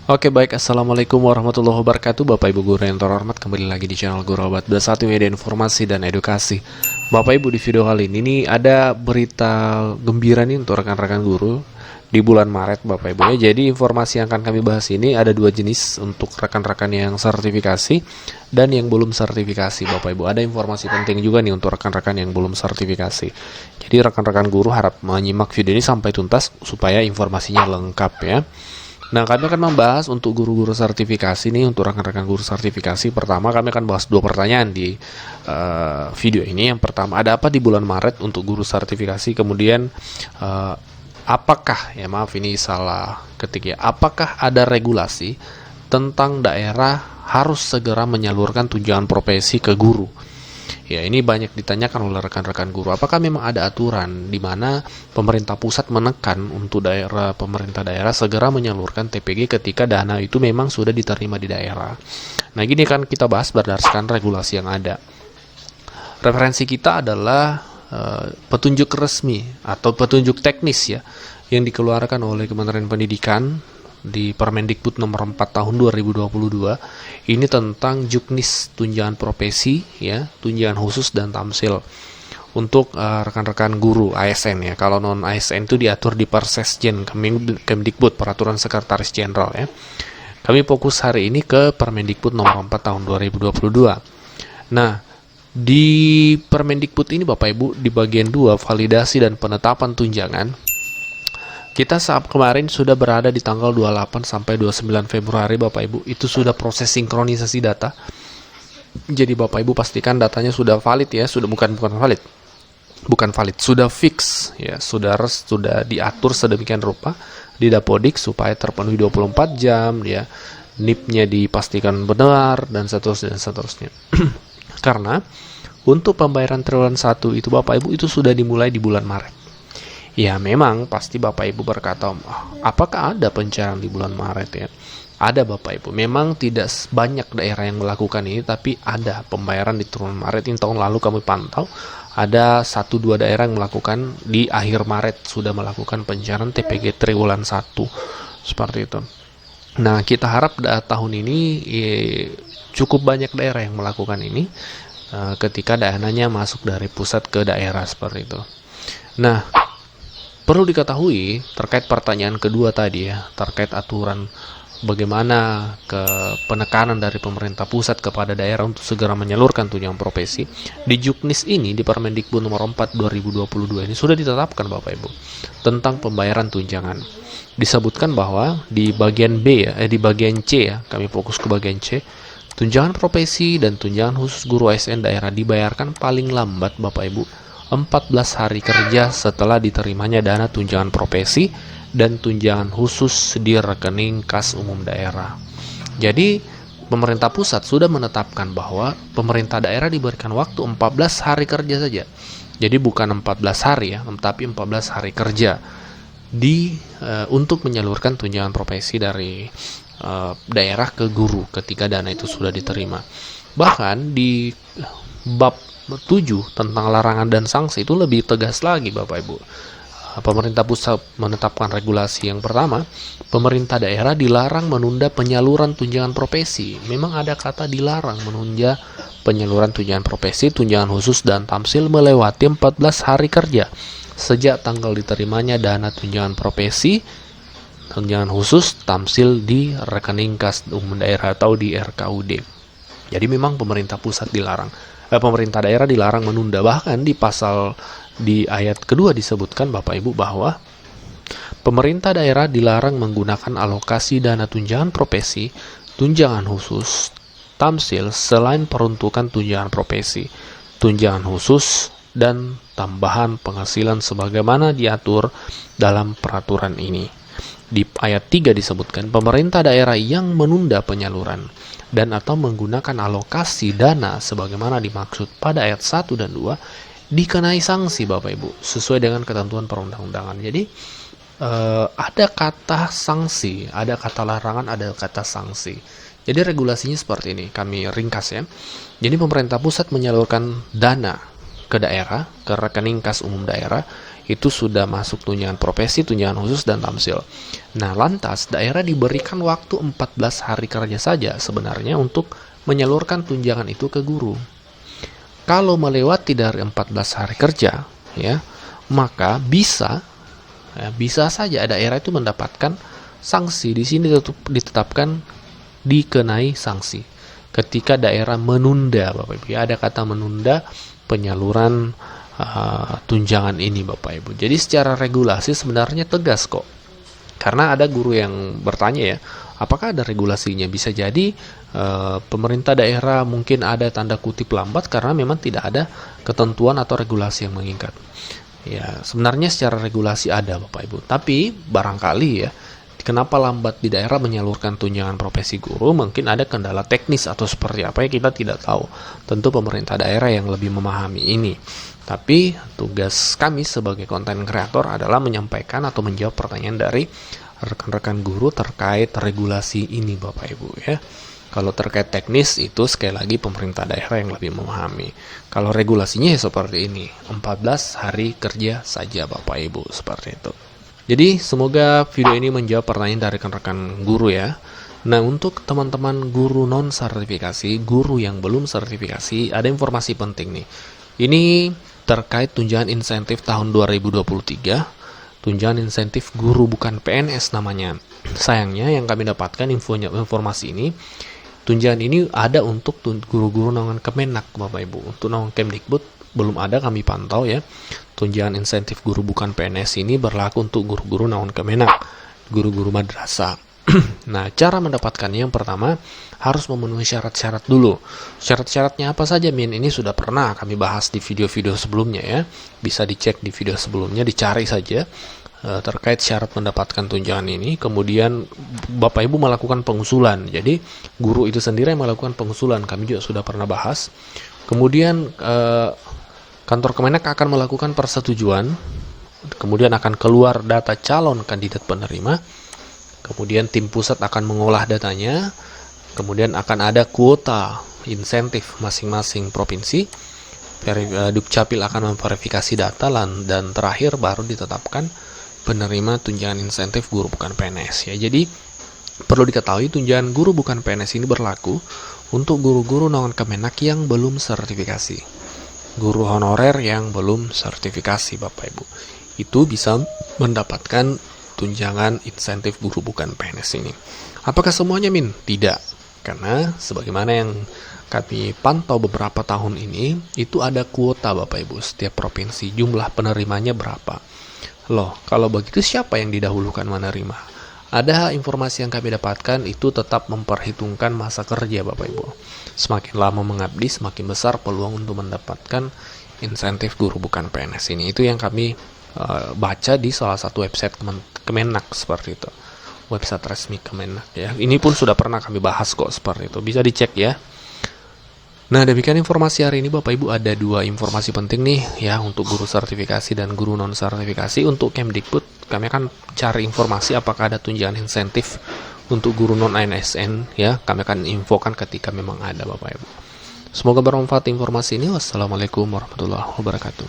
Oke baik, Assalamualaikum warahmatullahi wabarakatuh. Bapak Ibu Guru yang terhormat, kembali lagi di channel Guru Obat Bersatu Media Informasi dan Edukasi. Bapak Ibu, di video kali ini ada berita gembira nih untuk rekan-rekan guru di bulan Maret Bapak Ibu ya. Jadi informasi yang akan kami bahas ini ada dua jenis untuk rekan-rekan yang sertifikasi dan yang belum sertifikasi Bapak Ibu. Ada informasi penting juga nih untuk rekan-rekan yang belum sertifikasi. Jadi rekan-rekan guru harap menyimak video ini sampai tuntas supaya informasinya lengkap ya. Nah, kami akan membahas untuk guru-guru sertifikasi nih, untuk rekan-rekan guru sertifikasi. Pertama, kami akan bahas dua pertanyaan di video ini. Yang pertama, ada apa di bulan Maret untuk guru sertifikasi? Kemudian, apakah, ya maaf ini salah ketik ya, apakah ada regulasi tentang daerah harus segera menyalurkan tunjangan profesi ke guru? Ya, ini banyak ditanyakan oleh rekan-rekan guru. Apakah memang ada aturan di mana pemerintah pusat menekan untuk pemerintah daerah segera menyalurkan TPG ketika dana itu memang sudah diterima di daerah? Nah, gini kan kita bahas berdasarkan regulasi yang ada. Referensi kita adalah petunjuk resmi atau petunjuk teknis ya yang dikeluarkan oleh Kementerian Pendidikan di Permendikbud nomor 4 tahun 2022 ini tentang juknis tunjangan profesi ya, tunjangan khusus dan tamsil untuk rekan-rekan guru ASN ya. Kalau non ASN itu diatur di Persesjen Kemdikbud, Peraturan Sekretaris Jenderal ya. Kami fokus hari ini ke Permendikbud nomor 4 tahun 2022. Nah, di Permendikbud ini Bapak Ibu di bagian 2 validasi dan penetapan tunjangan, kita saat kemarin sudah berada di tanggal 28 sampai 29 Februari Bapak Ibu. Itu sudah proses sinkronisasi data. Jadi Bapak Ibu pastikan datanya sudah valid ya, sudah bukan valid. Bukan valid, sudah fix ya, sudah diatur sedemikian rupa di Dapodik supaya terpenuhi 24 jam ya. NIP-nya dipastikan benar dan seterusnya. Karena untuk pembayaran triwulan 1 itu Bapak Ibu itu sudah dimulai di bulan Maret. Ya memang pasti Bapak Ibu berkata, apakah ada pencairan di bulan Maret ya? Ada Bapak Ibu, memang tidak banyak daerah yang melakukan ini, tapi ada pembayaran di triwulan Maret. Ini tahun lalu kami pantau, ada 1-2 daerah yang melakukan di akhir Maret, sudah melakukan pencairan TPG triwulan 1, seperti itu. Nah, kita harap tahun ini cukup banyak daerah yang melakukan ini, ketika dananya masuk dari pusat ke daerah, seperti itu. Nah, perlu diketahui terkait pertanyaan kedua tadi ya, terkait aturan bagaimana penekanan dari pemerintah pusat kepada daerah untuk segera menyalurkan tunjangan profesi. Di Juknis ini, di Permendikbud nomor 4 2022 ini sudah ditetapkan Bapak Ibu tentang pembayaran tunjangan. Disebutkan bahwa di bagian B ya, di bagian C ya, kami fokus ke bagian C. Tunjangan profesi dan tunjangan khusus guru ASN daerah dibayarkan paling lambat Bapak Ibu 14 hari kerja setelah diterimanya dana tunjangan profesi dan tunjangan khusus di rekening kas umum daerah. Jadi, pemerintah pusat sudah menetapkan bahwa pemerintah daerah diberikan waktu 14 hari kerja saja. Jadi bukan 14 hari ya, tapi 14 hari kerja untuk menyalurkan tunjangan profesi dari daerah ke guru ketika dana itu sudah diterima. Bahkan di bab 7 tentang larangan dan sanksi itu lebih tegas lagi Bapak Ibu. Pemerintah pusat menetapkan regulasi yang pertama, pemerintah daerah dilarang menunda penyaluran tunjangan profesi. Memang ada kata dilarang menunda penyaluran tunjangan profesi, tunjangan khusus dan tamsil melewati 14 hari kerja sejak tanggal diterimanya dana tunjangan profesi, tunjangan khusus, tamsil di rekening kas umum daerah atau di RKUD. Jadi memang pemerintah pusat dilarang. Pemerintah daerah dilarang menunda. Bahkan di ayat kedua disebutkan Bapak Ibu bahwa pemerintah daerah dilarang menggunakan alokasi dana tunjangan profesi, tunjangan khusus, tamsil selain peruntukan tunjangan profesi, tunjangan khusus, dan tambahan penghasilan sebagaimana diatur dalam peraturan ini. Di ayat 3 disebutkan pemerintah daerah yang menunda penyaluran dan atau menggunakan alokasi dana sebagaimana dimaksud pada ayat 1 dan 2 dikenai sanksi Bapak Ibu sesuai dengan ketentuan perundang-undangan. Jadi ada kata sanksi, ada kata larangan, ada kata sanksi. Jadi regulasinya seperti ini, kami ringkas ya. Jadi pemerintah pusat menyalurkan dana ke daerah, ke rekening kas umum daerah itu sudah masuk tunjangan profesi, tunjangan khusus, dan tamsil. Nah, lantas daerah diberikan waktu 14 hari kerja saja sebenarnya untuk menyalurkan tunjangan itu ke guru. Kalau melewati dari 14 hari kerja, ya, maka bisa saja daerah itu mendapatkan sanksi. Di sini ditetapkan dikenai sanksi ketika daerah menunda, Bapak Ibu. Ya, ada kata menunda penyaluran tunjangan ini, Bapak Ibu. Jadi secara regulasi sebenarnya tegas kok. Karena ada guru yang bertanya ya, apakah ada regulasinya? Bisa jadi pemerintah daerah mungkin ada tanda kutip lambat karena memang tidak ada ketentuan atau regulasi yang mengikat. Ya, sebenarnya secara regulasi ada, Bapak Ibu. Tapi barangkali ya, kenapa lambat di daerah menyalurkan tunjangan profesi guru? Mungkin ada kendala teknis atau seperti apa ya, kita tidak tahu. Tentu pemerintah daerah yang lebih memahami ini. Tapi tugas kami sebagai konten kreator adalah menyampaikan atau menjawab pertanyaan dari rekan-rekan guru terkait regulasi ini, Bapak Ibu ya. Kalau terkait teknis itu sekali lagi pemerintah daerah yang lebih memahami. Kalau regulasinya ya seperti ini, 14 hari kerja saja, Bapak Ibu, seperti itu. Jadi semoga video ini menjawab pertanyaan dari rekan-rekan guru ya. Nah, untuk teman-teman guru non sertifikasi, guru yang belum sertifikasi, ada informasi penting nih. Ini terkait tunjangan insentif tahun 2023, tunjangan insentif guru bukan PNS namanya. Sayangnya yang kami dapatkan informasi ini, tunjangan ini ada untuk guru-guru naungan Kemenak, Bapak Ibu. Untuk naungan Kemdikbud belum ada, kami pantau ya. Tunjangan insentif guru bukan PNS ini berlaku untuk guru-guru naungan Kemenak, guru-guru madrasah. Nah, cara mendapatkannya yang pertama harus memenuhi syarat-syarat dulu. Syarat-syaratnya apa saja, Min? Ini sudah pernah kami bahas di video-video sebelumnya ya. Bisa dicek di video sebelumnya, dicari saja terkait syarat mendapatkan tunjangan ini. Kemudian Bapak Ibu melakukan pengusulan. Jadi guru itu sendiri yang melakukan pengusulan. Kami juga sudah pernah bahas. Kemudian kantor Kemenak akan melakukan persetujuan. Kemudian akan keluar data calon kandidat penerima. Kemudian tim pusat akan mengolah datanya. Kemudian akan ada kuota insentif masing-masing provinsi. Dukcapil akan memverifikasi data dan terakhir baru ditetapkan penerima tunjangan insentif guru bukan PNS ya. Jadi perlu diketahui tunjangan guru bukan PNS ini berlaku untuk guru-guru naungan Kemenak yang belum sertifikasi. Guru honorer yang belum sertifikasi, Bapak Ibu, itu bisa mendapatkan tunjangan insentif guru bukan PNS ini. Apakah semuanya, Min? Tidak. Karena sebagaimana yang kami pantau beberapa tahun ini, itu ada kuota, Bapak Ibu, setiap provinsi. Jumlah penerimanya berapa? Loh, kalau begitu siapa yang didahulukan menerima? Ada informasi yang kami dapatkan itu tetap memperhitungkan masa kerja, Bapak Ibu. Semakin lama mengabdi, semakin besar peluang untuk mendapatkan insentif guru bukan PNS ini. Itu yang kami baca di salah satu website Kemenak seperti itu. Website resmi Kemenak ya. Ini pun sudah pernah kami bahas kok seperti itu. Bisa dicek ya. Nah, demikian informasi hari ini, Bapak Ibu. Ada dua informasi penting nih ya untuk guru sertifikasi dan guru non sertifikasi. Untuk Kemdikbud, kami akan cari informasi apakah ada tunjangan insentif untuk guru non ASN ya. Kami akan infokan ketika memang ada, Bapak Ibu. Semoga bermanfaat informasi ini. Wassalamualaikum warahmatullahi wabarakatuh.